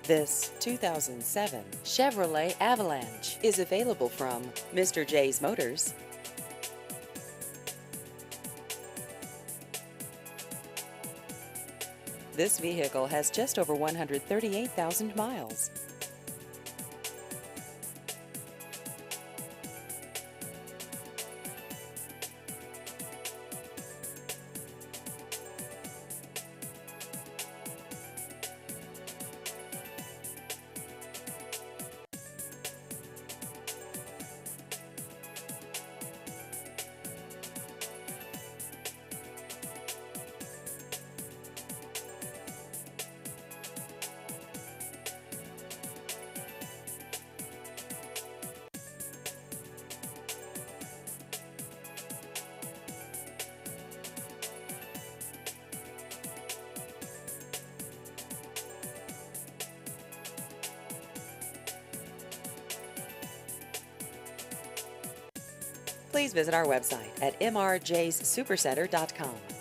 This 2007 Chevrolet Avalanche is available from Mr. J's Motors. This vehicle has just over 138,000 miles. Please visit our website at mrjssupercenter.com.